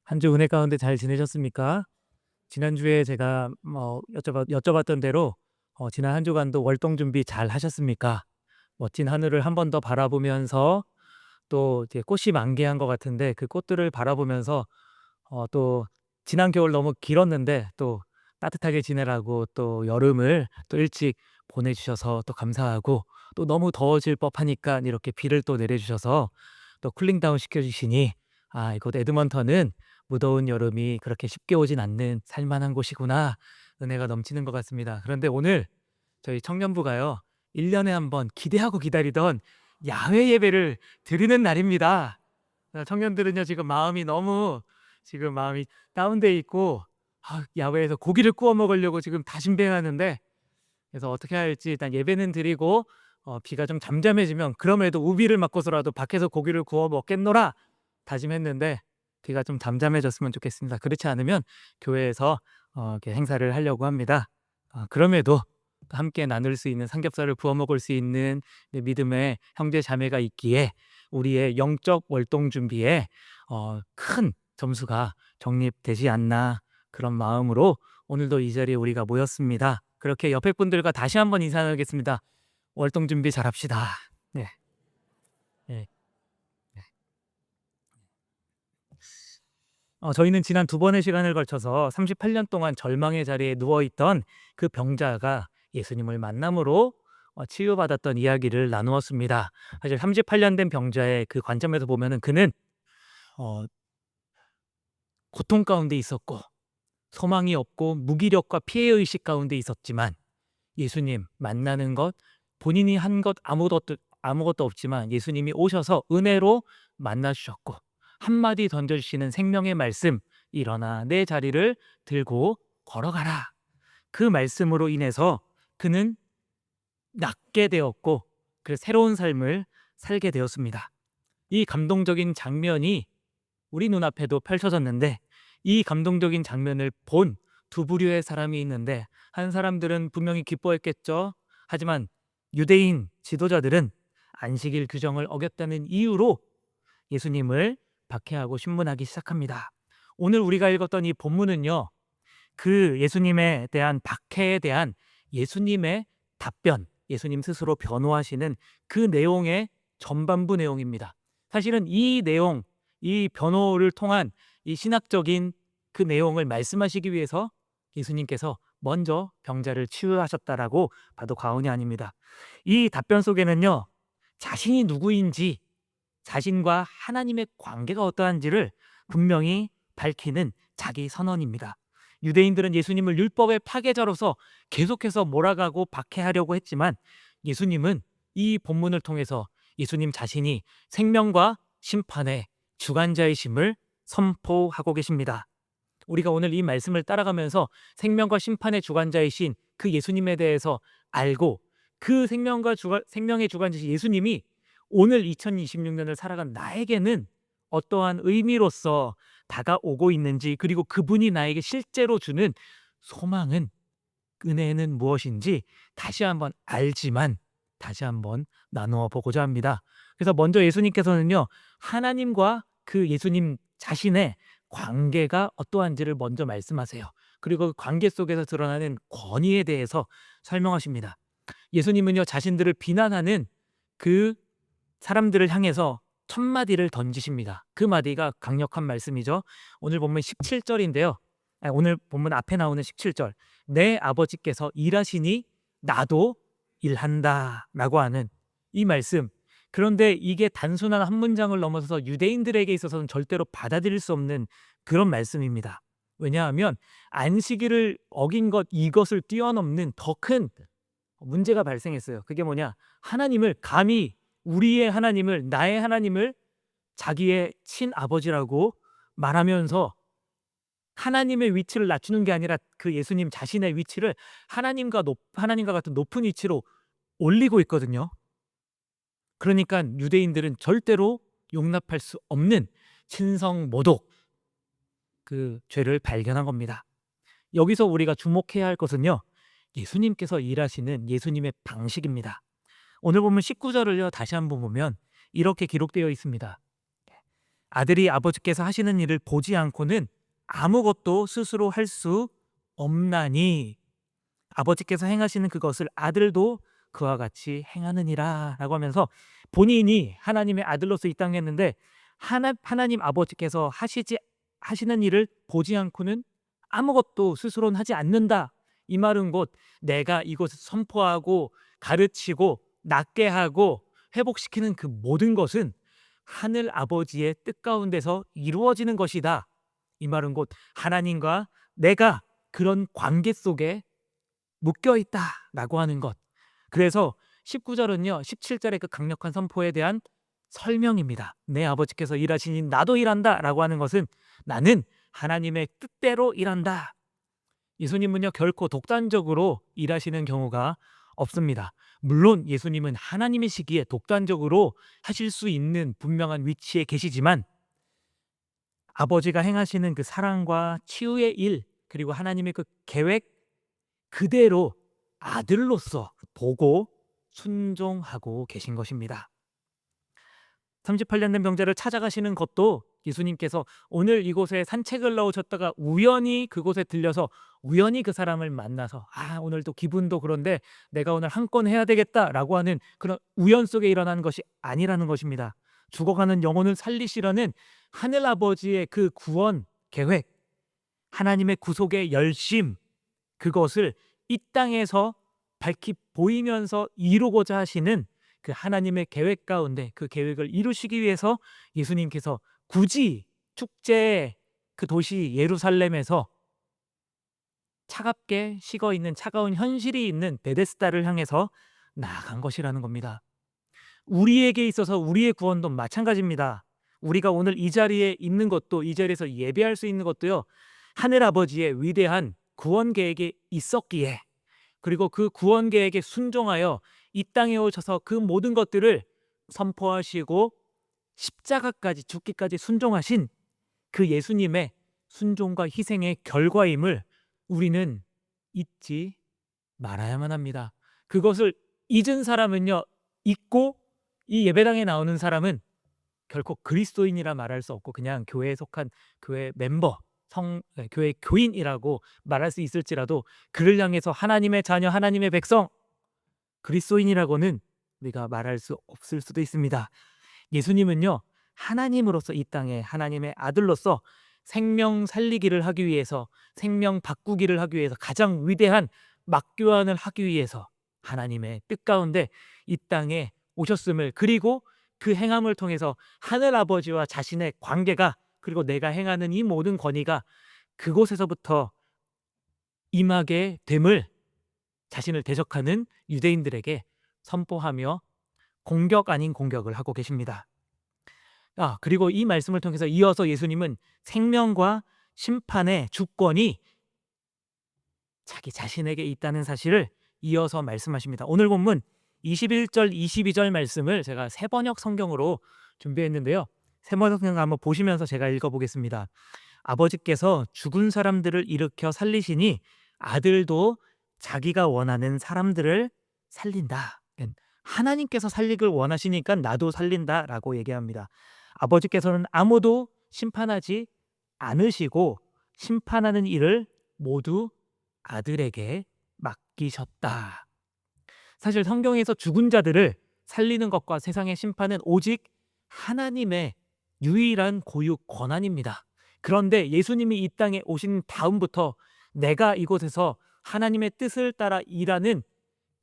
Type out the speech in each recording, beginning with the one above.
한 주 은혜 가운데 잘 지내셨습니까? 지난주에 제가 여쭤봤던 대로 지난 한 주간도 월동 준비 잘 하셨습니까? 멋진 하늘을 한 번 더 바라보면서 또 이제 꽃이 만개한 것 같은데 그 꽃들을 바라보면서 또 지난 겨울 너무 길었는데 또 따뜻하게 지내라고 또 여름을 또 일찍 보내주셔서 또 감사하고, 또 너무 더워질 법하니까 이렇게 비를 또 내려주셔서 또 쿨링다운 시켜주시니, 이곳 에드먼턴은 무더운 여름이 그렇게 쉽게 오진 않는 살만한 곳이구나, 은혜가 넘치는 것 같습니다. 그런데 오늘 저희 청년부가요, 1년에 한 번 기대하고 기다리던 야외 예배를 드리는 날입니다. 청년들은요, 지금 마음이 다운돼 있고, 야외에서 고기를 구워 먹으려고 지금 다짐뱅하는데, 그래서 어떻게 할지 일단 예배는 드리고, 비가 좀 잠잠해지면 그럼에도 우비를 맞고서라도 밖에서 고기를 구워 먹겠노라 다짐했는데, 비가 좀 잠잠해졌으면 좋겠습니다. 그렇지 않으면 교회에서 이렇게 행사를 하려고 합니다. 그럼에도 함께 나눌 수 있는, 삼겹살을 구워 먹을 수 있는 믿음의 형제 자매가 있기에 우리의 영적 월동 준비에 큰 점수가 적립되지 않나, 그런 마음으로 오늘도 이 자리에 우리가 모였습니다. 그렇게 옆에 분들과 다시 한번 인사 나누겠습니다. 월동 준비 잘합시다. 네. 네. 네. 저희는 지난 두 번의 시간을 걸쳐서 38년 동안 절망의 자리에 누워있던 그 병자가 예수님을 만남으로 치유받았던 이야기를 나누었습니다. 사실 38년 된 병자의 그 관점에서 보면은 그는 어, 고통 가운데 있었고 소망이 없고 무기력과 피해의식 가운데 있었지만, 예수님 만나는 것, 본인이 한 것 아무것도 없지만 예수님이 오셔서 은혜로 만나주셨고 한마디 던져주시는 생명의 말씀, 일어나 내 자리를 들고 걸어가라. 그 말씀으로 인해서 그는 낫게 되었고, 그 새로운 삶을 살게 되었습니다. 이 감동적인 장면이 우리 눈앞에도 펼쳐졌는데, 이 감동적인 장면을 본 두 부류의 사람이 있는데, 한 사람들은 분명히 기뻐했겠죠. 하지만 유대인 지도자들은 안식일 규정을 어겼다는 이유로 예수님을 박해하고 신문하기 시작합니다. 오늘 우리가 읽었던 이 본문은요, 그 예수님에 대한 박해에 대한 예수님의 답변, 예수님 스스로 변호하시는 그 내용의 전반부 내용입니다. 사실은 이 내용, 이 변호를 통한 이 신학적인 그 내용을 말씀하시기 위해서 예수님께서 먼저 병자를 치유하셨다라고 봐도 과언이 아닙니다. 이 답변 속에는요, 자신이 누구인지, 자신과 하나님의 관계가 어떠한지를 분명히 밝히는 자기 선언입니다. 유대인들은 예수님을 율법의 파괴자로서 계속해서 몰아가고 박해하려고 했지만, 예수님은 이 본문을 통해서 예수님 자신이 생명과 심판의 주관자이심을 선포하고 계십니다. 우리가 오늘 이 말씀을 따라가면서 생명과 심판의 주관자이신 그 예수님에 대해서 알고, 그 생명의 주관자이신 예수님이 오늘 2026년을 살아간 나에게는 어떠한 의미로서 다가오고 있는지, 그리고 그분이 나에게 실제로 주는 소망은, 은혜는 무엇인지 다시 한번 알지만 다시 한번 나누어 보고자 합니다. 그래서 먼저 예수님께서는요, 하나님과 그 예수님 자신의 관계가 어떠한지를 먼저 말씀하세요. 그리고 그 관계 속에서 드러나는 권위에 대해서 설명하십니다. 예수님은요, 자신들을 비난하는 그 사람들을 향해서 첫 마디를 던지십니다. 그 마디가 강력한 말씀이죠. 오늘 본문 17절인데요. 오늘 본문 앞에 나오는 17절. 내 아버지께서 일하시니 나도 일한다 라고 하는 이 말씀. 그런데 이게 단순한 한 문장을 넘어서서 유대인들에게 있어서는 절대로 받아들일 수 없는 그런 말씀입니다. 왜냐하면 안식일을 어긴 것, 이것을 뛰어넘는 더 큰 문제가 발생했어요. 그게 뭐냐? 하나님을 감히, 우리의 하나님을, 나의 하나님을 자기의 친아버지라고 말하면서 하나님의 위치를 낮추는 게 아니라 그 예수님 자신의 위치를 하나님과 같은 높은 위치로 올리고 있거든요. 그러니까 유대인들은 절대로 용납할 수 없는 친성 모독, 그 죄를 발견한 겁니다. 여기서 우리가 주목해야 할 것은요, 예수님께서 일하시는 예수님의 방식입니다. 오늘 보면 19절을요 다시 한번 보면 이렇게 기록되어 있습니다. 아들이 아버지께서 하시는 일을 보지 않고는 아무것도 스스로 할 수 없나니 아버지께서 행하시는 그것을 아들도 그와 같이 행하느니라 라고 하면서 본인이 하나님의 아들로서 이 땅에 했는데 하나님 아버지께서 하시는 일을 보지 않고는 아무것도 스스로는 하지 않는다. 이 말은 곧 내가 이곳을 선포하고 가르치고 낫게 하고 회복시키는 그 모든 것은 하늘 아버지의 뜻 가운데서 이루어지는 것이다. 이 말은 곧 하나님과 내가 그런 관계 속에 묶여 있다라고 하는 것. 그래서 19절은요. 17절의 그 강력한 선포에 대한 설명입니다. 내 아버지께서 일하시니 나도 일한다라고 하는 것은 나는 하나님의 뜻대로 일한다. 예수님은요. 결코 독단적으로 일하시는 경우가 없습니다. 물론 예수님은 하나님이시기에 독단적으로 하실 수 있는 분명한 위치에 계시지만 아버지가 행하시는 그 사랑과 치유의 일 그리고 하나님의 그 계획 그대로 아들로서 보고 순종하고 계신 것입니다. 38년 된 병자를 찾아가시는 것도 예수님께서 오늘 이곳에 산책을 나오셨다가 우연히 그곳에 들려서 우연히 그 사람을 만나서 오늘도 기분도 그런데 내가 오늘 한 건 해야 되겠다라고 하는 그런 우연 속에 일어난 것이 아니라는 것입니다. 죽어가는 영혼을 살리시려는 하늘 아버지의 그 구원 계획, 하나님의 구속의 열심, 그것을 이 땅에서 밝히 보이면서 이루고자 하시는 그 하나님의 계획 가운데 그 계획을 이루시기 위해서 예수님께서 굳이 축제의 그 도시 예루살렘에서 차갑게 식어있는 차가운 현실이 있는 베데스다를 향해서 나아간 것이라는 겁니다. 우리에게 있어서 우리의 구원도 마찬가지입니다. 우리가 오늘 이 자리에 있는 것도 이 자리에서 예배할 수 있는 것도요. 하늘아버지의 위대한 구원 계획이 있었기에 그리고 그 구원 계획에 순종하여 이 땅에 오셔서 그 모든 것들을 선포하시고 십자가까지 죽기까지 순종하신 그 예수님의 순종과 희생의 결과임을 우리는 잊지 말아야만 합니다. 그것을 잊은 사람은요. 잊고 이 예배당에 나오는 사람은 결코 그리스도인이라 말할 수 없고 그냥 교회에 속한 교회 멤버 교회 교인이라고 말할 수 있을지라도 그를 향해서 하나님의 자녀 하나님의 백성 그리스도인이라고는 우리가 말할 수 없을 수도 있습니다. 예수님은요. 하나님으로서 이 땅에 하나님의 아들로서 생명 살리기를 하기 위해서 생명 바꾸기를 하기 위해서 가장 위대한 막교환을 하기 위해서 하나님의 뜻 가운데 이 땅에 오셨음을 그리고 그 행함을 통해서 하늘아버지와 자신의 관계가 그리고 내가 행하는 이 모든 권위가 그곳에서부터 임하게 됨을 자신을 대적하는 유대인들에게 선포하며 공격 아닌 공격을 하고 계십니다. 그리고 이 말씀을 통해서 이어서 예수님은 생명과 심판의 주권이 자기 자신에게 있다는 사실을 이어서 말씀하십니다. 오늘 본문 21절, 22절 말씀을 제가 새번역 성경으로 준비했는데요. 새번역 성경 한번 보시면서 제가 읽어보겠습니다. 아버지께서 죽은 사람들을 일으켜 살리시니 아들도 자기가 원하는 사람들을 살린다. 하나님께서 살리길 원하시니까 나도 살린다라고 얘기합니다. 아버지께서는 아무도 심판하지 않으시고 심판하는 일을 모두 아들에게 맡기셨다. 사실 성경에서 죽은 자들을 살리는 것과 세상의 심판은 오직 하나님의 유일한 고유 권한입니다. 그런데 예수님이 이 땅에 오신 다음부터 내가 이곳에서 하나님의 뜻을 따라 일하는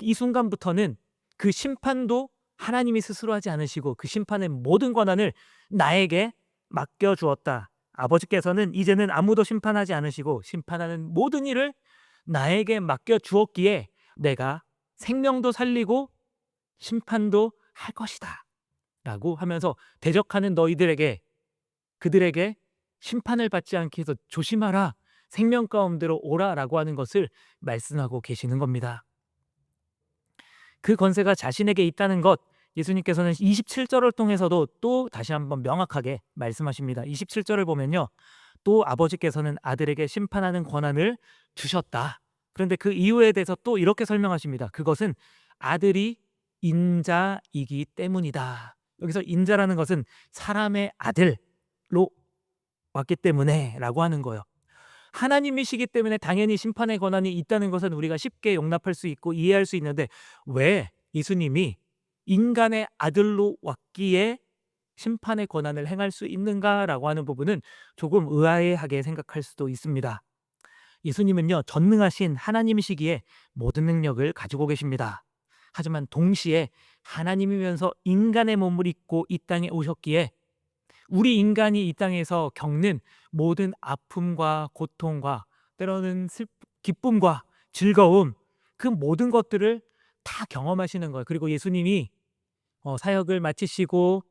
이 순간부터는 그 심판도 하나님이 스스로 하지 않으시고 그 심판의 모든 권한을 나에게 맡겨주었다. 아버지께서는 이제는 아무도 심판하지 않으시고 심판하는 모든 일을 나에게 맡겨주었기에 내가 생명도 살리고 심판도 할 것이다 라고 하면서 대적하는 너희들에게 그들에게 심판을 받지 않게 해서 조심하라 생명 가운데로 오라라고 하는 것을 말씀하고 계시는 겁니다. 그 권세가 자신에게 있다는 것 예수님께서는 27절을 통해서도 또 다시 한번 명확하게 말씀하십니다. 27절을 보면요. 또 아버지께서는 아들에게 심판하는 권한을 주셨다. 그런데 그 이유에 대해서 또 이렇게 설명하십니다. 그것은 아들이 인자이기 때문이다. 여기서 인자라는 것은 사람의 아들, 왔기 때문에 라고 하는 거예요. 하나님이시기 때문에 당연히 심판의 권한이 있다는 것은 우리가 쉽게 용납할 수 있고 이해할 수 있는데, 왜 예수님이 인간의 아들로 왔기에 심판의 권한을 행할 수 있는가라고 하는 부분은 조금 의아해하게 생각할 수도 있습니다. 예수님은요, 전능하신 하나님이시기에 모든 능력을 가지고 계십니다. 하지만 동시에 하나님이면서 인간의 몸을 입고 이 땅에 오셨기에 우리 인간이 이 땅에서 겪는 모든 아픔과 고통과 때로는 기쁨과 즐거움, 그 모든 것들을 다 경험하시는 거예요. 그리고 예수님이 사역을 마치시고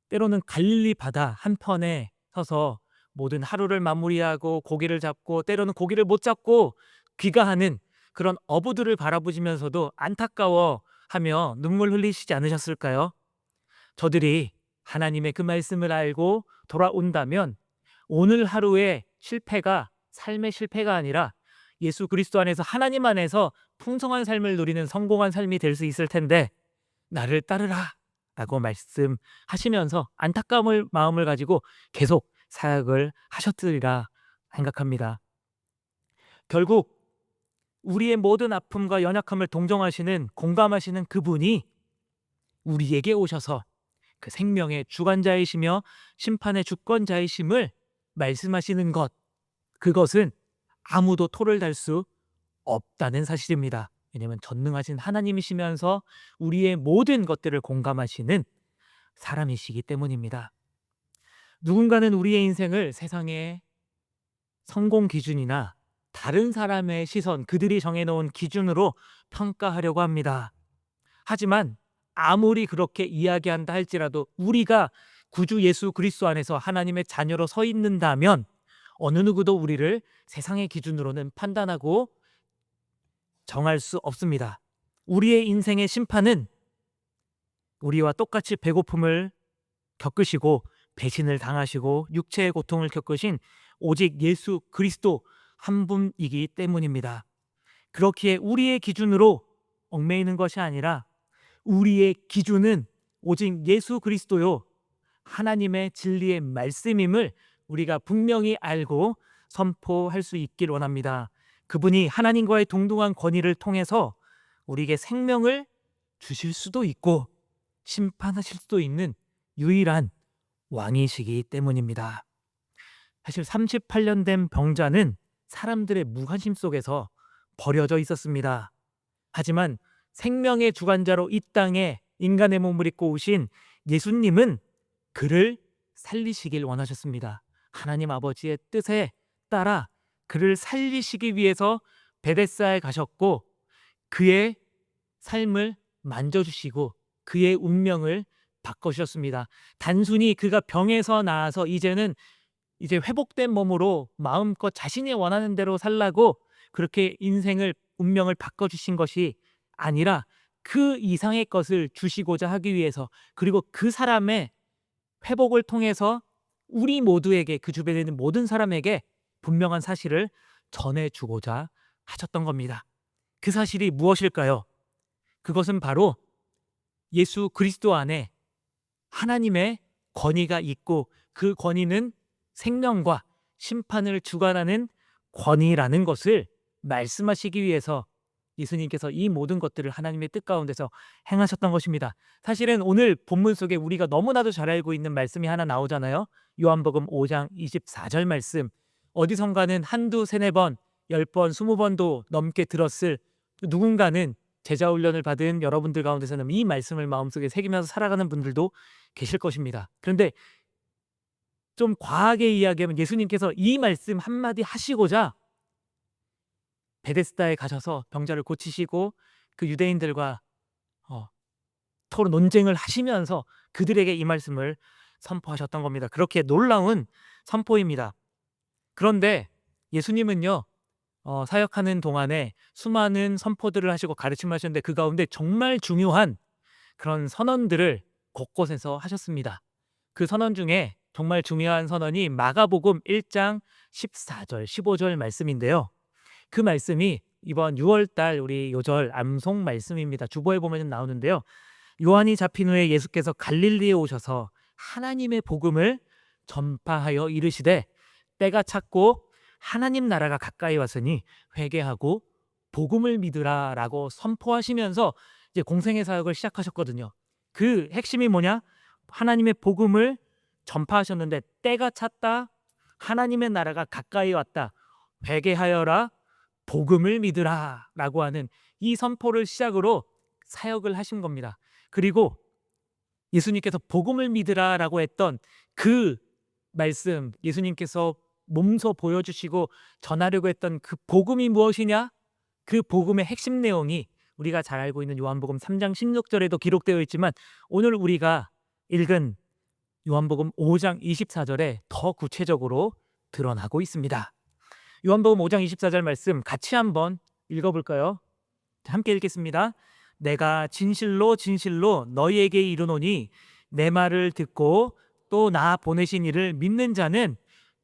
때로는 갈릴리 바다 한편에 서서 모든 하루를 마무리하고 고기를 잡고 때로는 고기를 못 잡고 귀가하는 그런 어부들을 바라보시면서도 안타까워하며 눈물 흘리시지 않으셨을까요? 저들이 하나님의 그 말씀을 알고 돌아온다면 오늘 하루의 실패가 삶의 실패가 아니라 예수 그리스도 안에서, 하나님 안에서 풍성한 삶을 누리는 성공한 삶이 될 수 있을 텐데, 나를 따르라 라고 말씀하시면서 안타까움을 마음을 가지고 계속 사역을 하셨으리라 생각합니다. 결국 우리의 모든 아픔과 연약함을 동정하시는, 공감하시는 그분이 우리에게 오셔서 그 생명의 주관자이시며 심판의 주권자이심을 말씀하시는 것, 그것은 아무도 토를 달 수 없다는 사실입니다. 왜냐하면 전능하신 하나님이시면서 우리의 모든 것들을 공감하시는 사람이시기 때문입니다. 누군가는 우리의 인생을 세상의 성공 기준이나 다른 사람의 시선, 그들이 정해놓은 기준으로 평가하려고 합니다. 하지만 아무리 그렇게 이야기한다 할지라도 우리가 구주 예수 그리스도 안에서 하나님의 자녀로 서 있는다면 어느 누구도 우리를 세상의 기준으로는 판단하고 정할 수 없습니다. 우리의 인생의 심판은 우리와 똑같이 배고픔을 겪으시고 배신을 당하시고 육체의 고통을 겪으신 오직 예수 그리스도 한 분이기 때문입니다. 그렇기에 우리의 기준으로 얽매이는 것이 아니라 우리의 기준은 오직 예수 그리스도요, 하나님의 진리의 말씀임을 우리가 분명히 알고 선포할 수 있길 원합니다. 그분이 하나님과의 동등한 권위를 통해서 우리에게 생명을 주실 수도 있고 심판하실 수도 있는 유일한 왕이시기 때문입니다. 사실 38년 된 병자는 사람들의 무관심 속에서 버려져 있었습니다. 하지만 생명의 주관자로 이 땅에 인간의 몸을 입고 오신 예수님은 그를 살리시길 원하셨습니다. 하나님 아버지의 뜻에 따라 그를 살리시기 위해서 베데스다에 가셨고 그의 삶을 만져주시고 그의 운명을 바꿔주셨습니다. 단순히 그가 병에서 나아서 이제 회복된 몸으로 마음껏 자신이 원하는 대로 살라고 그렇게 인생을, 운명을 바꿔주신 것이 아니라 그 이상의 것을 주시고자 하기 위해서, 그리고 그 사람의 회복을 통해서 우리 모두에게, 그 주변에 있는 모든 사람에게 분명한 사실을 전해주고자 하셨던 겁니다. 그 사실이 무엇일까요? 그것은 바로 예수 그리스도 안에 하나님의 권위가 있고 그 권위는 생명과 심판을 주관하는 권위라는 것을 말씀하시기 위해서 예수님께서 이 모든 것들을 하나님의 뜻 가운데서 행하셨던 것입니다. 사실은 오늘 본문 속에 우리가 너무나도 잘 알고 있는 말씀이 하나 나오잖아요. 요한복음 5장 24절 말씀. 어디선가는 한두 세네 번, 10번, 20번도 넘게 들었을 누군가는 제자훈련을 받은 여러분들 가운데서는 이 말씀을 마음속에 새기면서 살아가는 분들도 계실 것입니다. 그런데 좀 과하게 이야기하면 예수님께서 이 말씀 한마디 하시고자 베데스다에 가셔서 병자를 고치시고 그 유대인들과 서로 논쟁을 하시면서 그들에게 이 말씀을 선포하셨던 겁니다. 그렇게 놀라운 선포입니다. 그런데 예수님은요, 사역하는 동안에 수많은 선포들을 하시고 가르침을 하셨는데 그 가운데 정말 중요한 그런 선언들을 곳곳에서 하셨습니다. 그 선언 중에 정말 중요한 선언이 마가복음 1장 14절, 15절 말씀인데요. 그 말씀이 이번 6월달 우리 요절 암송 말씀입니다. 주보에 보면 나오는데요. 요한이 잡힌 후에 예수께서 갈릴리에 오셔서 하나님의 복음을 전파하여 이르시되 때가 찼고 하나님 나라가 가까이 왔으니 회개하고 복음을 믿으라라고 선포하시면서 이제 공생의 사역을 시작하셨거든요. 그 핵심이 뭐냐? 하나님의 복음을 전파하셨는데 때가 찼다. 하나님의 나라가 가까이 왔다. 회개하여라. 복음을 믿으라라고 하는 이 선포를 시작으로 사역을 하신 겁니다. 그리고 예수님께서 복음을 믿으라라고 했던 그 말씀, 예수님께서 몸소 보여주시고 전하려고 했던 그 복음이 무엇이냐? 그 복음의 핵심 내용이 우리가 잘 알고 있는 요한복음 3장 16절에도 기록되어 있지만 오늘 우리가 읽은 요한복음 5장 24절에 더 구체적으로 드러나고 있습니다. 요한복음 5장 24절 말씀 같이 한번 읽어볼까요? 함께 읽겠습니다. 내가 진실로 진실로 너희에게 이르노니 내 말을 듣고 또 나 보내신 이를 믿는 자는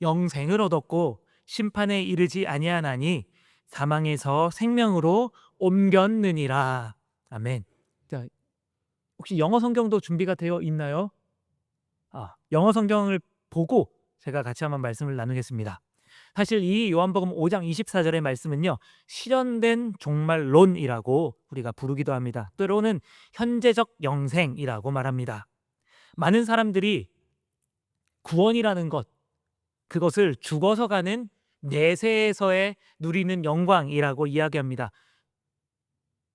영생을 얻었고 심판에 이르지 아니하나니 사망에서 생명으로 옮겼느니라. 아멘. 자, 혹시 영어 성경도 준비가 되어 있나요? 영어 성경을 보고 제가 같이 한번 말씀을 나누겠습니다. 사실 이 요한복음 5장 24절의 말씀은요, 실현된 종말론이라고 우리가 부르기도 합니다. 때로는 현재적 영생이라고 말합니다. 많은 사람들이 구원이라는 것, 그것을 죽어서 가는 내세에서의 누리는 영광이라고 이야기합니다.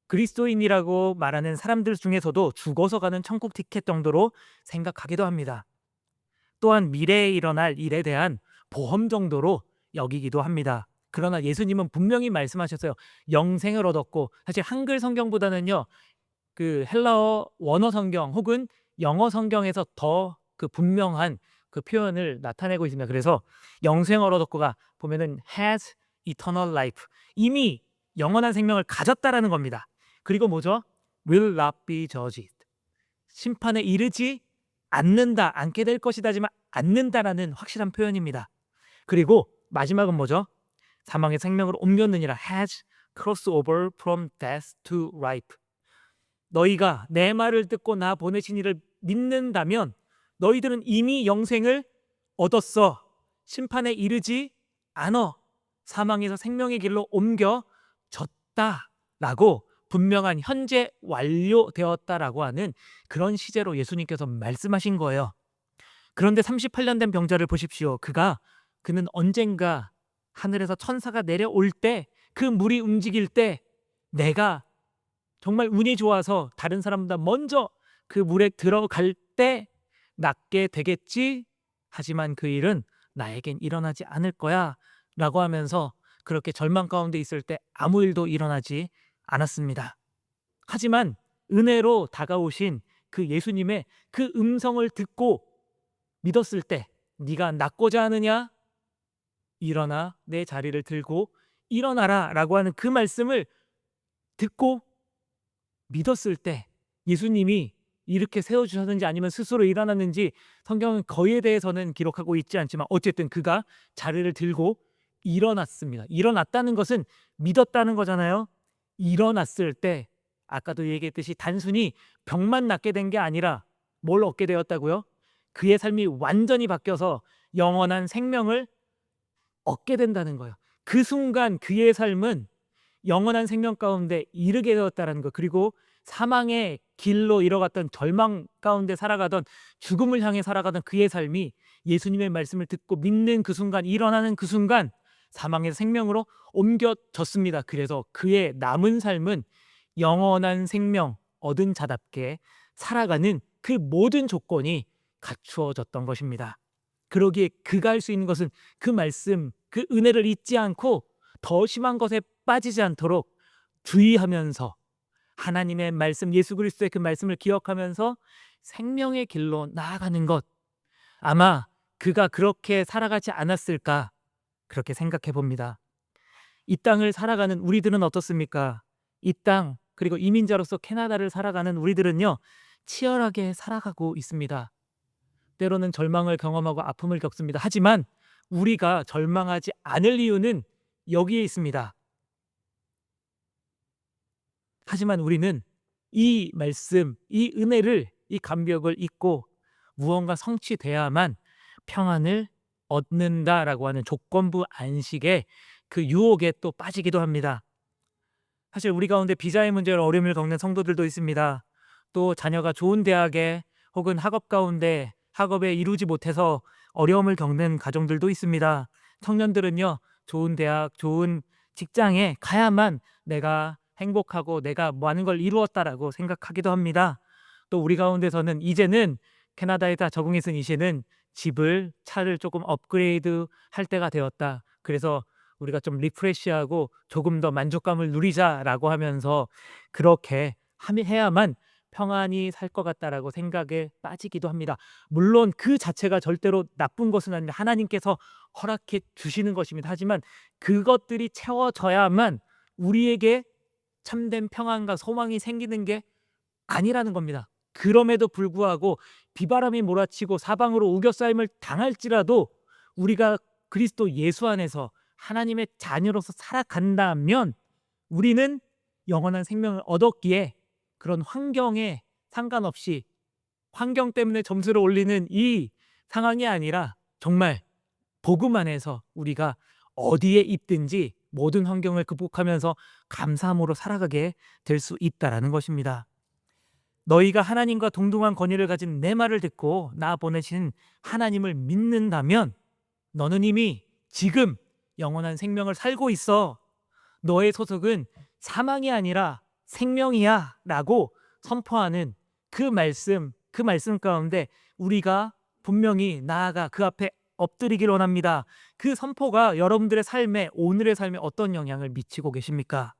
그리스도인이라고 말하는 사람들 중에서도 죽어서 가는 천국 티켓 정도로 생각하기도 합니다. 또한 미래에 일어날 일에 대한 보험 정도로 여기기도 합니다. 그러나 예수님은 분명히 말씀하셨어요. 영생을 얻었고, 사실 한글 성경보다는요, 그 헬라어 원어 성경 혹은 영어 성경에서 더 그 분명한 그 표현을 나타내고 있습니다. 그래서 영생을 얻었고가 보면은 has eternal life, 이미 영원한 생명을 가졌다라는 겁니다. 그리고 뭐죠? will not be judged, 심판에 이르지 않는다, 않게 될 것이다지만 않는다라는 확실한 표현입니다. 그리고 마지막은 뭐죠? 사망의 생명으로 옮겼느니라, has crossed over from death to life. 너희가 내 말을 듣고 나 보내신 이를 믿는다면 너희들은 이미 영생을 얻었어. 심판에 이르지 않어. 사망에서 생명의 길로 옮겨졌다라고 분명한 현재 완료되었다라고 하는 그런 시제로 예수님께서 말씀하신 거예요. 그런데 38년 된 병자를 보십시오. 그는 언젠가 하늘에서 천사가 내려올 때, 그 물이 움직일 때 내가 정말 운이 좋아서 다른 사람보다 먼저 그 물에 들어갈 때 낫게 되겠지. 하지만 그 일은 나에겐 일어나지 않을 거야 라고 하면서 그렇게 절망 가운데 있을 때 아무 일도 일어나지 않았습니다. 하지만 은혜로 다가오신 그 예수님의 그 음성을 듣고 믿었을 때, 네가 낫고자 하느냐? 일어나 내 자리를 들고 일어나라 라고 하는 그 말씀을 듣고 믿었을 때 예수님이 이렇게 세워주셨는지 아니면 스스로 일어났는지 성경은 거의에 대해서는 기록하고 있지 않지만 어쨌든 그가 자리를 들고 일어났습니다. 일어났다는 것은 믿었다는 거잖아요. 일어났을 때 아까도 얘기했듯이 단순히 병만 낫게 된 게 아니라 뭘 얻게 되었다고요? 그의 삶이 완전히 바뀌어서 영원한 생명을 얻게 된다는 거예요. 그 순간 그의 삶은 영원한 생명 가운데 이르게 되었다는 것, 그리고 사망의 길로 이뤄갔던 절망 가운데 살아가던, 죽음을 향해 살아가던 그의 삶이 예수님의 말씀을 듣고 믿는 그 순간, 일어나는 그 순간 사망에서 생명으로 옮겨졌습니다. 그래서 그의 남은 삶은 영원한 생명 얻은 자답게 살아가는 그 모든 조건이 갖추어졌던 것입니다. 그러기에 그가 할 수 있는 것은 그 말씀, 그 은혜를 잊지 않고 더 심한 것에 빠지지 않도록 주의하면서 하나님의 말씀, 예수 그리스도의 그 말씀을 기억하면서 생명의 길로 나아가는 것. 아마 그가 그렇게 살아가지 않았을까, 그렇게 생각해 봅니다. 이 땅을 살아가는 우리들은 어떻습니까? 이 땅, 그리고 이민자로서 캐나다를 살아가는 우리들은요, 치열하게 살아가고 있습니다. 때로는 절망을 경험하고 아픔을 겪습니다. 하지만 우리가 절망하지 않을 이유는 여기에 있습니다. 하지만 우리는 이 말씀, 이 은혜를, 이 감격을 잊고 무언가 성취돼야만 평안을 얻는다라고 하는 조건부 안식에 그 유혹에 또 빠지기도 합니다. 사실 우리 가운데 비자의 문제로 어려움을 겪는 성도들도 있습니다. 또 자녀가 좋은 대학에 혹은 학업 가운데 학업에 이루지 못해서 어려움을 겪는 가정들도 있습니다. 청년들은요, 좋은 대학, 좋은 직장에 가야만 내가 행복하고 내가 많은 걸 이루었다라고 생각하기도 합니다. 또 우리 가운데서는 이제는 캐나다에 다 적응해선 이제는 집을, 차를 조금 업그레이드 할 때가 되었다. 그래서 우리가 좀 리프레시하고 조금 더 만족감을 누리자라고 하면서 그렇게 해야만 평안히 살 것 같다라고 생각에 빠지기도 합니다. 물론 그 자체가 절대로 나쁜 것은 아닌데 하나님께서 허락해 주시는 것입니다. 하지만 그것들이 채워져야만 우리에게 참된 평안과 소망이 생기는 게 아니라는 겁니다. 그럼에도 불구하고 비바람이 몰아치고 사방으로 우겨싸임을 당할지라도 우리가 그리스도 예수 안에서 하나님의 자녀로서 살아간다면 우리는 영원한 생명을 얻었기에 그런 환경에 상관없이 환경 때문에 점수를 올리는 이 상황이 아니라 정말 복음 안에서 우리가 어디에 있든지 모든 환경을 극복하면서 감사함으로 살아가게 될 수 있다라는 것입니다. 너희가 하나님과 동등한 권위를 가진 내 말을 듣고 나 보내신 하나님을 믿는다면 너는 이미 지금 영원한 생명을 살고 있어. 너의 소속은 사망이 아니라 생명이야 라고 선포하는 그 말씀 가운데 우리가 분명히 나아가 그 앞에 엎드리길 원합니다. 그 선포가 여러분들의 삶에, 오늘의 삶에 어떤 영향을 미치고 계십니까?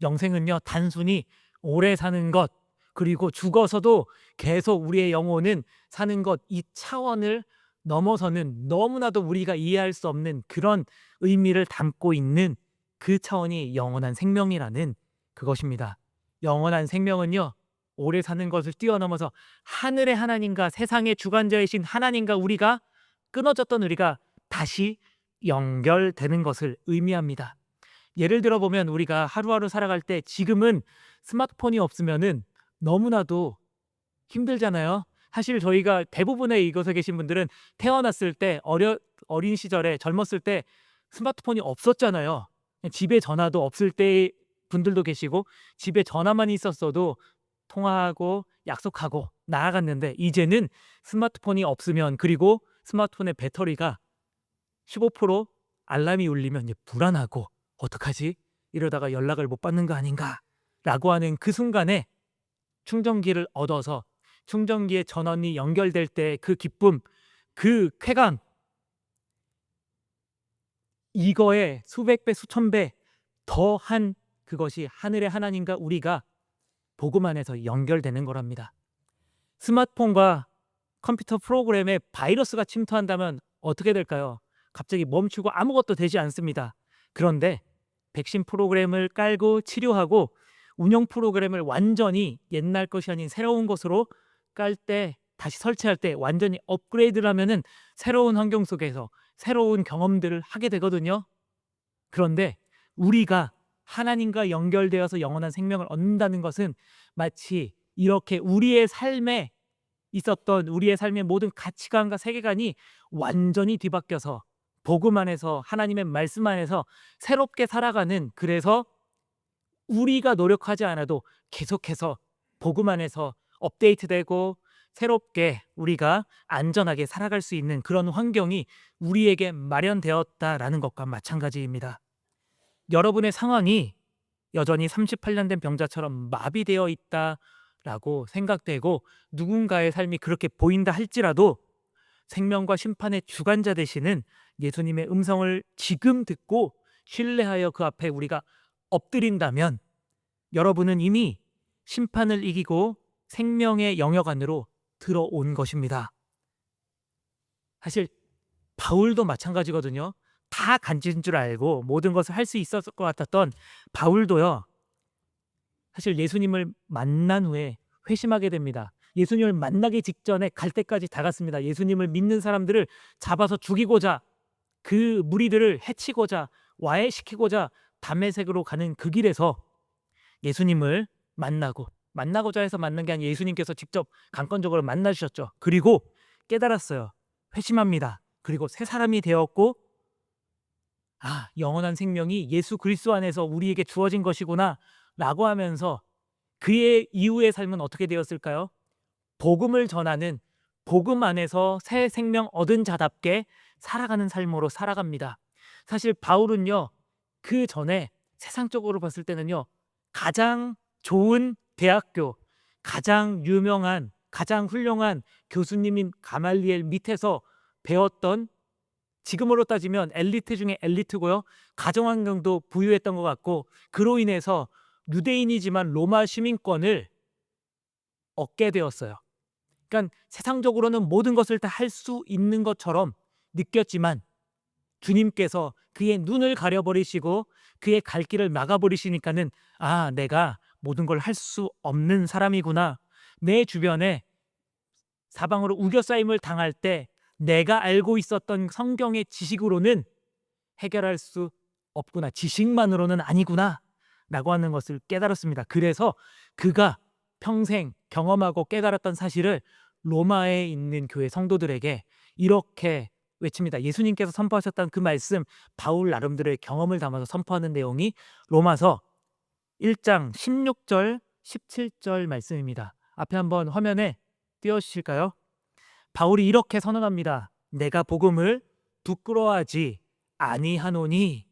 영생은요, 단순히 오래 사는 것, 그리고 죽어서도 계속 우리의 영혼은 사는 것, 이 차원을 넘어서는 너무나도 우리가 이해할 수 없는 그런 의미를 담고 있는 그 차원이 영원한 생명이라는 그것입니다. 영원한 생명은요, 오래 사는 것을 뛰어넘어서 하늘의 하나님과 세상의 주관자이신 하나님과 우리가 끊어졌던 우리가 다시 연결되는 것을 의미합니다. 예를 들어 보면 우리가 하루하루 살아갈 때 지금은 스마트폰이 없으면은 너무나도 힘들잖아요. 사실 저희가 대부분의 이곳에 계신 분들은 태어났을 때 어린 시절에 젊었을 때 스마트폰이 없었잖아요. 집에 전화도 없을 때 분들도 계시고 집에 전화만 있었어도 통화하고 약속하고 나아갔는데 이제는 스마트폰이 없으면 그리고 스마트폰의 배터리가 15% 알람이 울리면 이제 불안하고 어떡하지? 이러다가 연락을 못 받는 거 아닌가? 라고 하는 그 순간에 충전기를 얻어서 충전기에 전원이 연결될 때 그 기쁨, 그 쾌감 이거에 수백 배, 수천 배 더한 그것이 하늘의 하나님과 우리가 복음 안에서 연결되는 거랍니다. 스마트폰과 컴퓨터 프로그램에 바이러스가 침투한다면 어떻게 될까요? 갑자기 멈추고 아무것도 되지 않습니다. 그런데 백신 프로그램을 깔고 치료하고 운영 프로그램을 완전히 옛날 것이 아닌 새로운 것으로 깔 때 다시 설치할 때 완전히 업그레이드를 하면은 새로운 환경 속에서 새로운 경험들을 하게 되거든요. 그런데 우리가 하나님과 연결되어서 영원한 생명을 얻는다는 것은 마치 이렇게 우리의 삶에 있었던 우리의 삶의 모든 가치관과 세계관이 완전히 뒤바뀌어서 복음 안에서 하나님의 말씀 안에서 새롭게 살아가는 그래서 우리가 노력하지 않아도 계속해서 복음 안에서 업데이트되고 새롭게 우리가 안전하게 살아갈 수 있는 그런 환경이 우리에게 마련되었다라는 것과 마찬가지입니다. 여러분의 상황이 여전히 38년 된 병자처럼 마비되어 있다라고 생각되고 누군가의 삶이 그렇게 보인다 할지라도 생명과 심판의 주관자 되시는 예수님의 음성을 지금 듣고 신뢰하여 그 앞에 우리가 엎드린다면 여러분은 이미 심판을 이기고 생명의 영역 안으로 들어온 것입니다. 사실 바울도 마찬가지거든요. 다 간지인 줄 알고 모든 것을 할 수 있었을 것 같았던 바울도요. 사실 예수님을 만난 후에 회심하게 됩니다. 예수님을 만나기 직전에 갈 때까지 다 갔습니다. 예수님을 믿는 사람들을 잡아서 죽이고자 그 무리들을 해치고자 와해시키고자 다메섹으로 가는 그 길에서 예수님을 만나고자 해서 만난 게 아니라 예수님께서 직접 강권적으로 만나주셨죠. 그리고 깨달았어요. 회심합니다. 그리고 새 사람이 되었고 영원한 생명이 예수 그리스도 안에서 우리에게 주어진 것이구나 라고 하면서 그의 이후의 삶은 어떻게 되었을까요? 복음을 전하는 복음 안에서 새 생명 얻은 자답게 살아가는 삶으로 살아갑니다. 사실 바울은요, 그 전에 세상적으로 봤을 때는요, 가장 좋은 대학교, 가장 유명한, 가장 훌륭한 교수님인 가말리엘 밑에서 배웠던, 지금으로 따지면 엘리트 중에 엘리트고요. 가정환경도 부유했던 것 같고, 그로 인해서 유대인이지만 로마 시민권을 얻게 되었어요. 그러니까 세상적으로는 모든 것을 다 할 수 있는 것처럼 느꼈지만 주님께서 그의 눈을 가려버리시고 그의 갈 길을 막아버리시니까는 내가 모든 걸 할 수 없는 사람이구나. 내 주변에 사방으로 우겨싸임을 당할 때 내가 알고 있었던 성경의 지식으로는 해결할 수 없구나. 지식만으로는 아니구나 라고 하는 것을 깨달았습니다. 그래서 그가 평생 경험하고 깨달았던 사실을 로마에 있는 교회 성도들에게 이렇게 외칩니다. 예수님께서 선포하셨던 그 말씀, 바울 나름대로의 경험을 담아서 선포하는 내용이 로마서 1장 16절 17절 말씀입니다. 앞에 한번 화면에 띄워주실까요? 바울이 이렇게 선언합니다. 내가 복음을 부끄러워하지 아니하노니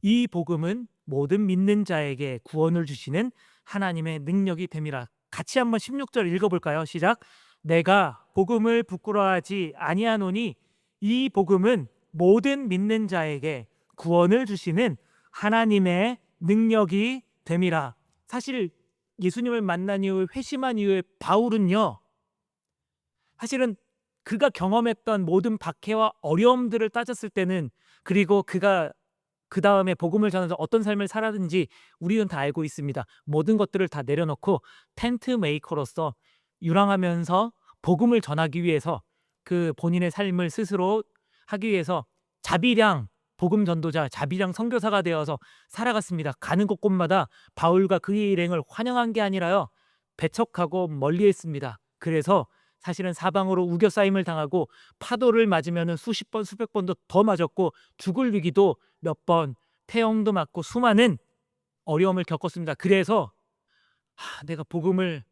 이 복음은 모든 믿는 자에게 구원을 주시는 하나님의 능력이 됨이라. 같이 한번 16절 읽어볼까요? 시작. 내가 복음을 부끄러워하지 아니하노니 이 복음은 모든 믿는 자에게 구원을 주시는 하나님의 능력이 됨이라. 사실 예수님을 만난 이후에 회심한 이후에 바울은요, 사실은 그가 경험했던 모든 박해와 어려움들을 따졌을 때는, 그리고 그가 그 다음에 복음을 전하면서 어떤 삶을 살았는지 우리는 다 알고 있습니다. 모든 것들을 다 내려놓고 텐트 메이커로서 유랑하면서 복음을 전하기 위해서 그 본인의 삶을 스스로 하기 위해서 자비량 복음 전도자, 자비량 선교사가 되어서 살아갔습니다. 가는 곳곳마다 바울과 그의 일행을 환영한 게 아니라요, 배척하고 멀리했습니다. 그래서 사실은 사방으로 우겨싸임을 당하고 파도를 맞으면 수십 번 수백 번도 더 맞았고 죽을 위기도 몇 번, 태형도 맞고 수많은 어려움을 겪었습니다. 그래서 내가 복음을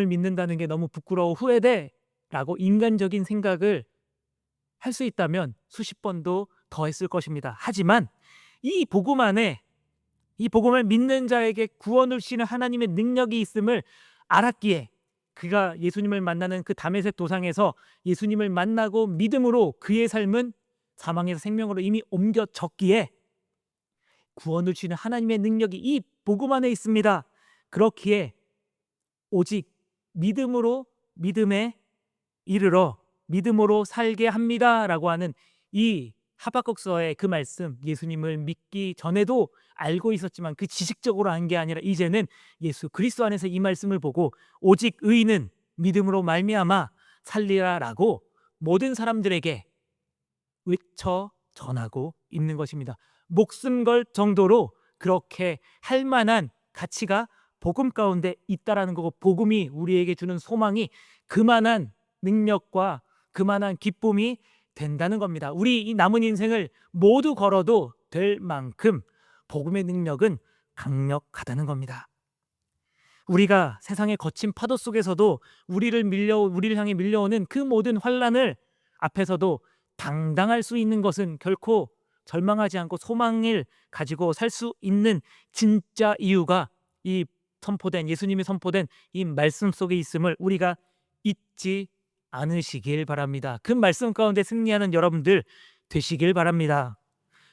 믿는다는 게 너무 부끄러워, 후회돼 라고 인간적인 생각을 할 수 있다면 수십 번도 더 했을 것입니다. 하지만 이 복음 안에, 이 복음을 믿는 자에게 구원을 주시는 하나님의 능력이 있음을 알았기에 그가 예수님을 만나는 그 다메섹 도상에서 예수님을 만나고 믿음으로 그의 삶은 사망에서 생명으로 이미 옮겨졌기에 구원을 주시는 하나님의 능력이 이 복음 안에 있습니다. 그렇기에 오직 믿음으로 믿음에 이르러 믿음으로 살게 합니다 라고 하는 이 하박국서의 그 말씀, 예수님을 믿기 전에도 알고 있었지만 그 지식적으로 한 게 아니라 이제는 예수 그리스도 안에서 이 말씀을 보고 오직 의인은 믿음으로 말미암아 살리라 라고 모든 사람들에게 외쳐 전하고 있는 것입니다. 목숨 걸 정도로 그렇게 할 만한 가치가 복음 가운데 있다라는 거고, 복음이 우리에게 주는 소망이 그만한 능력과 그만한 기쁨이 된다는 겁니다. 우리 이 남은 인생을 모두 걸어도 될 만큼 복음의 능력은 강력하다는 겁니다. 우리가 세상의 거친 파도 속에서도 우리를 향해 밀려오는 그 모든 환란을 앞에서도 당당할 수 있는 것은 결코 절망하지 않고 소망을 가지고 살 수 있는 진짜 이유가 이 예수님이 선포된 이 말씀 속에 있음을 우리가 잊지 않으시길 바랍니다. 그 말씀 가운데 승리하는 여러분들 되시길 바랍니다.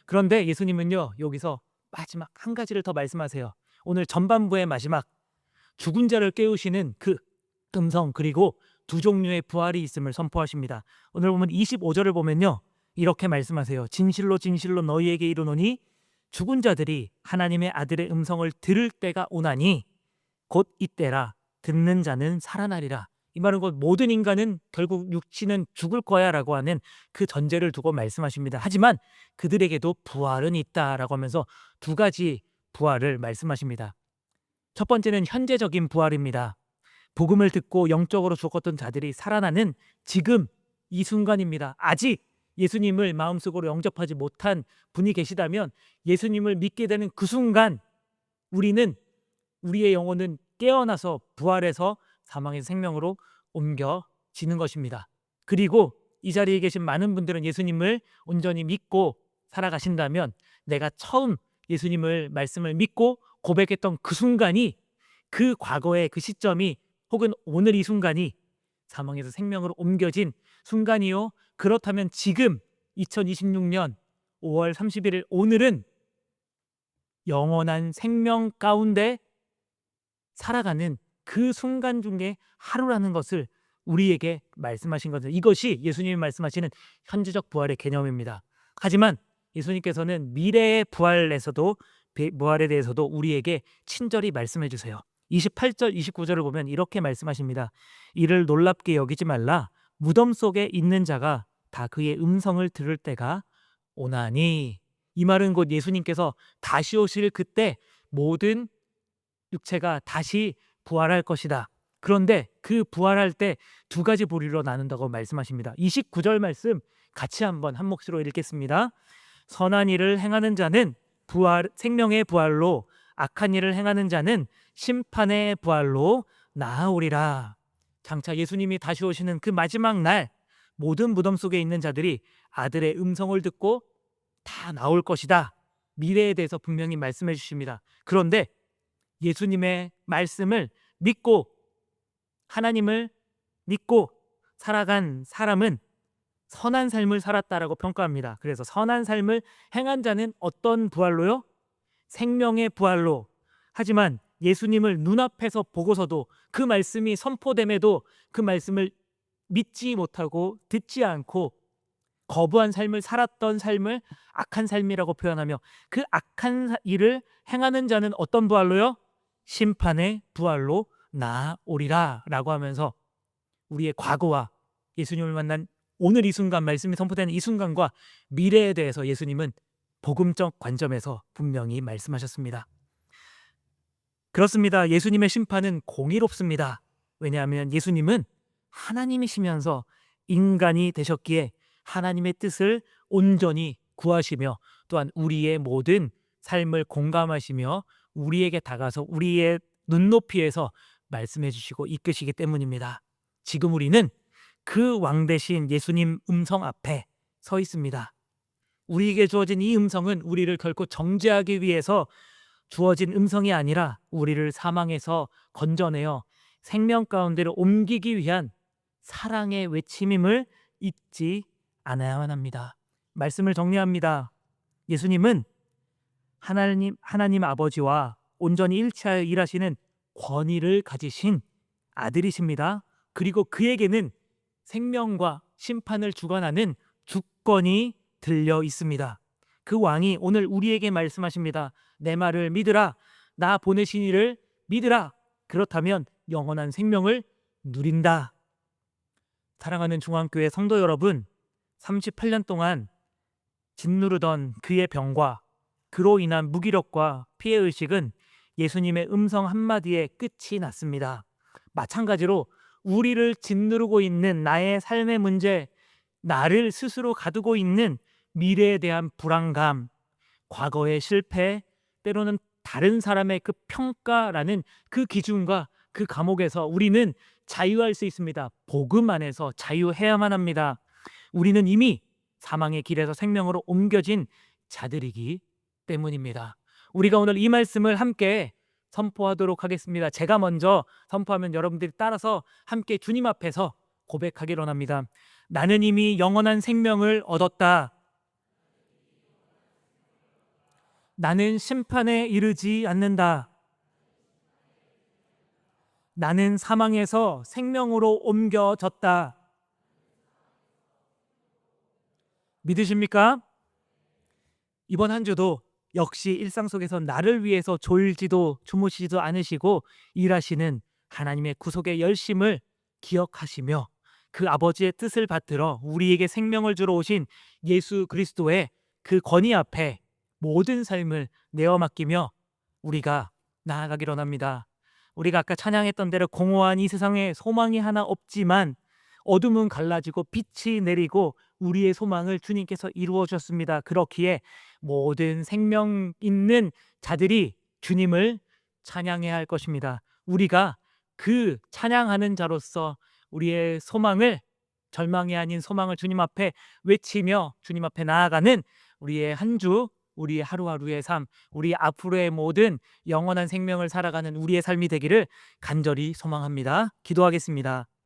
그런데 예수님은요, 여기서 마지막 한 가지를 더 말씀하세요. 오늘 전반부의 마지막, 죽은 자를 깨우시는 그 음성, 그리고 두 종류의 부활이 있음을 선포하십니다. 오늘 보면 25절을 보면요, 이렇게 말씀하세요. 진실로 진실로 너희에게 이르노니 죽은 자들이 하나님의 아들의 음성을 들을 때가 오나니 곧 이때라. 듣는 자는 살아나리라. 이 말은 곧 모든 인간은 결국 육신은 죽을 거야 라고 하는 그 전제를 두고 말씀하십니다. 하지만 그들에게도 부활은 있다라고 하면서 두 가지 부활을 말씀하십니다. 첫 번째는 현재적인 부활입니다. 복음을 듣고 영적으로 죽었던 자들이 살아나는 지금 이 순간입니다. 아직 예수님을 마음속으로 영접하지 못한 분이 계시다면 예수님을 믿게 되는 그 순간 우리의 영혼은 깨어나서 부활해서 사망에서 생명으로 옮겨지는 것입니다. 그리고 이 자리에 계신 많은 분들은 예수님을 온전히 믿고 살아가신다면 내가 처음 예수님을 말씀을 믿고 고백했던 그 순간이, 그 과거의 그 시점이, 혹은 오늘 이 순간이 사망에서 생명으로 옮겨진 순간이요. 그렇다면 지금 2026년 5월 31일 오늘은 영원한 생명 가운데 살아가는 그 순간 중에 하루라는 것을 우리에게 말씀하신 것은, 이것이 예수님이 말씀하시는 현재적 부활의 개념입니다. 하지만 예수님께서는 미래의 부활에 대해서도 우리에게 친절히 말씀해 주세요. 28절 29절을 보면 이렇게 말씀하십니다. 이를 놀랍게 여기지 말라. 무덤 속에 있는 자가 다 그의 음성을 들을 때가 오나니. 이 말은 곧 예수님께서 다시 오실 그때 모든 육체가 다시 부활할 것이다. 그런데 그 부활할 때 두 가지 부류로 나눈다고 말씀하십니다. 29절 말씀 같이 한번 한 몫으로 읽겠습니다. 선한 일을 행하는 자는 생명의 부활로, 악한 일을 행하는 자는 심판의 부활로 나아오리라. 장차 예수님이 다시 오시는 그 마지막 날 모든 무덤 속에 있는 자들이 아들의 음성을 듣고 다 나올 것이다. 미래에 대해서 분명히 말씀해 주십니다. 그런데 예수님의 말씀을 믿고 하나님을 믿고 살아간 사람은 선한 삶을 살았다라고 평가합니다. 그래서 선한 삶을 행한 자는 어떤 부활로요? 생명의 부활로. 하지만 예수님을 눈앞에서 보고서도 그 말씀이 선포됨에도 그 말씀을 믿지 못하고 듣지 않고 거부한 삶을 살았던 삶을 악한 삶이라고 표현하며, 그 악한 일을 행하는 자는 어떤 부활로요? 심판의 부활로 나아오리라 라고 하면서 우리의 과거와 예수님을 만난 오늘 이 순간, 말씀이 선포되는 이 순간과 미래에 대해서 예수님은 복음적 관점에서 분명히 말씀하셨습니다. 그렇습니다. 예수님의 심판은 공의롭습니다. 왜냐하면 예수님은 하나님이시면서 인간이 되셨기에 하나님의 뜻을 온전히 구하시며 또한 우리의 모든 삶을 공감하시며 우리에게 다가서 우리의 눈높이에서 말씀해 주시고 이끄시기 때문입니다. 지금 우리는 그 왕 대신 예수님 음성 앞에 서 있습니다. 우리에게 주어진 이 음성은 우리를 결코 정죄하기 위해서 주어진 음성이 아니라 우리를 사망에서 건져내어 생명 가운데로 옮기기 위한 사랑의 외침임을 잊지 않아야만 합니다. 말씀을 정리합니다. 예수님은 하나님 아버지와 온전히 일치하여 일하시는 권위를 가지신 아들이십니다. 그리고 그에게는 생명과 심판을 주관하는 주권이 들려 있습니다. 그 왕이 오늘 우리에게 말씀하십니다. 내 말을 믿으라. 나 보내신 이를 믿으라. 그렇다면 영원한 생명을 누린다. 사랑하는 중앙교회 성도 여러분, 38년 동안 짓누르던 그의 병과 그로 인한 무기력과 피해의식은 예수님의 음성 한마디에 끝이 났습니다. 마찬가지로 우리를 짓누르고 있는 나의 삶의 문제, 나를 스스로 가두고 있는 미래에 대한 불안감, 과거의 실패, 때로는 다른 사람의 그 평가라는 그 기준과 그 감옥에서 우리는 자유할 수 있습니다. 복음 안에서 자유해야만 합니다. 우리는 이미 사망의 길에서 생명으로 옮겨진 자들이기 때문입니다. 우리가 오늘 이 말씀을 함께 선포하도록 하겠습니다. 제가 먼저 선포하면 여러분들이 따라서 함께 주님 앞에서 고백하기로 합니다. 나는 이미 영원한 생명을 얻었다. 나는 심판에 이르지 않는다. 나는 사망에서 생명으로 옮겨졌다. 믿으십니까? 이번 한 주도 역시 일상 속에서 나를 위해서 졸지도 주무시지도 않으시고 일하시는 하나님의 구속의 열심을 기억하시며 그 아버지의 뜻을 받들어 우리에게 생명을 주러 오신 예수 그리스도의 그 권위 앞에 모든 삶을 내어 맡기며 우리가 나아가기로 합니다. 우리가 아까 찬양했던 대로 공허한 이 세상에 소망이 하나 없지만 어둠은 갈라지고 빛이 내리고 우리의 소망을 주님께서 이루어 주셨습니다. 그렇기에 모든 생명 있는 자들이 주님을 찬양해야 할 것입니다. 우리가 그 찬양하는 자로서 우리의 소망을, 절망이 아닌 소망을 주님 앞에 외치며 주님 앞에 나아가는 우리의 한 주, 우리의 하루하루의 삶, 우리 앞으로의 모든 영원한 생명을 살아가는 우리의 삶이 되기를 간절히 소망합니다. 기도하겠습니다.